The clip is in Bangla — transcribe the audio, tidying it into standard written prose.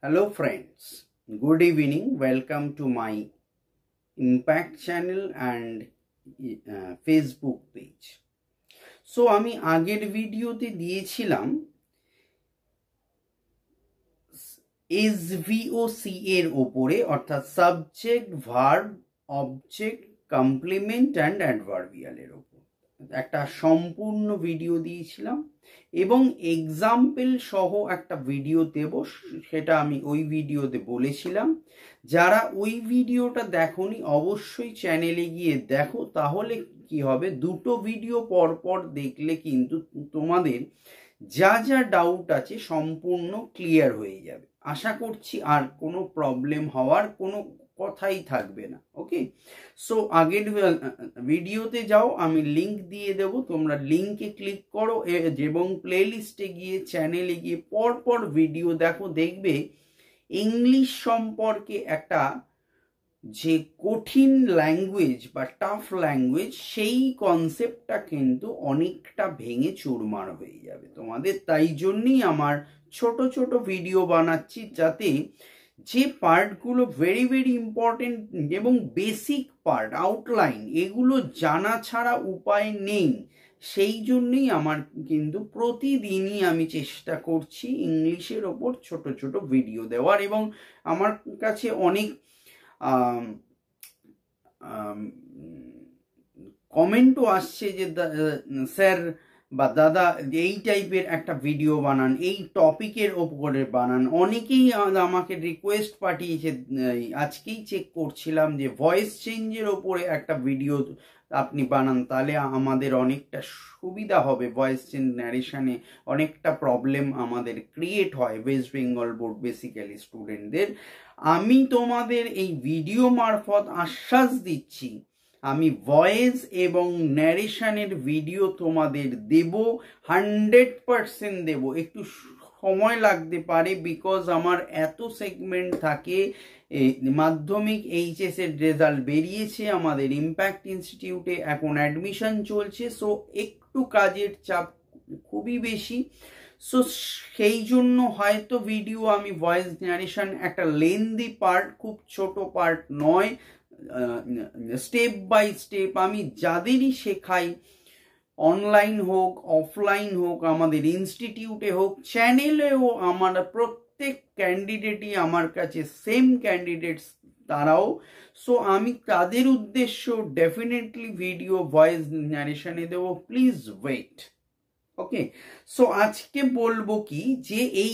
Hello friends, good evening. Welcome to my Impact channel and Facebook page. So আমি আগের ভিডিওতে দিয়েছিলাম SVOC এর উপরে, অর্থাৎ subject, verb, object, complement and adverbial এর উপর একটা সম্পূর্ণ ভিডিও দিয়েছিলাম এবং এক্সাম্পল সহ একটা ভিডিও দেব, সেটা আমি ওই ভিডিওতে বলেছিলাম। যারা ওই ভিডিওটা দেখোনি অবশ্যই চ্যানেলে গিয়ে দেখো, তাহলে কি হবে, দুটো ভিডিও পর পর দেখলে কিন্তু তোমাদের যা যা ডাউট আছে সম্পূর্ণ ক্লিয়ার হয়ে যাবে। আশা করছি আর কোনো প্রবলেম হওয়ার কোনো কথাই থাকবে না। ওকে, সো আগের ভিডিওতে যাও, আমি লিংক দিয়ে দেব, তোমরা লিংকে ক্লিক করো এবং প্লে লিস্টে গিয়ে চ্যানেলে গিয়ে পরপর ভিডিও দেখো। দেখবে ইংলিশ সম্পর্কে একটা যে কঠিন ল্যাঙ্গুয়েজ বা টাফ ল্যাঙ্গুয়েজ, সেই কনসেপ্টটা কিন্তু অনেকটা ভেঙে চুরমার হয়ে যাবে তোমাদের। তাই জন্যই আমার ছোট ছোট ভিডিও বানাচ্ছি, যাতে যে পার্টগুলো ভেরি ভেরি ইম্পর্টেন্ট এবং বেসিক পার্ট, আউটলাইন, এগুলো জানা ছাড়া উপায় নেই। সেই জন্যই আমার কিন্তু প্রতিদিনই আমি চেষ্টা করছি ইংলিশের ওপর ছোট ছোট ভিডিও দেওয়ার। এবং আমার কাছে অনেক কমেন্টও আসছে যে স্যার বা দাদা এই টাইপের একটা ভিডিও বানান, এই টপিকের ওপরে বানান। অনেকেই আমাকে রিকোয়েস্ট পাঠিয়েছে, আজকেই চেক করছিলাম যে ভয়েস চেঞ্জের ওপরে একটা ভিডিও আপনি বানান, তাহলে আমাদের অনেকটা সুবিধা হবে। ভয়েস চেঞ্জ ন্যারেশনে অনেকটা প্রবলেম আমাদের ক্রিয়েট হয় ওয়েস্ট বেঙ্গল বোর্ড বেসিক্যালি স্টুডেন্টদের। আমি তোমাদের এই ভিডিও মারফত আশ্বাস দিচ্ছি, আমি ভয়েস এবং ন্যারেশনের ভিডিও তোমাদের দেব, 100% দেব। একটু সময় লাগতে পারে, বিকজ আমার এত সেগমেন্ট থাকে। মাধ্যমিক এইচএস এর রেজাল্ট বেরিয়েছে আমাদের ইম্প্যাক্ট ইনস্টিটিউটে, এখন অ্যাডমিশন চলছে, সো একটু কাজের চাপ খুবই বেশি। সো সেই জন্য হয়তো ভিডিও আমি ভয়েস ন্যারেশন একটা লেন্দি পার্ট, খুব ছোট পার্ট নয়, স্টেপ বাই স্টেপ আমি যাদেরই শেখাই, অনলাইন হোক অফলাইন হোক, আমাদের ইনস্টিটিউটে হোক চ্যানেলেও, আমার প্রত্যেক ক্যান্ডিডেটই আমার কাছে সেম ক্যান্ডিডেটস তারাও। সো আমি তাদের উদ্দেশ্য ডেফিনেটলি ভিডিও ভয়েস ন্যারেশনে দেবো, প্লিজ ওয়েট। ওকে, সো আজকে বলবো কি, যে এই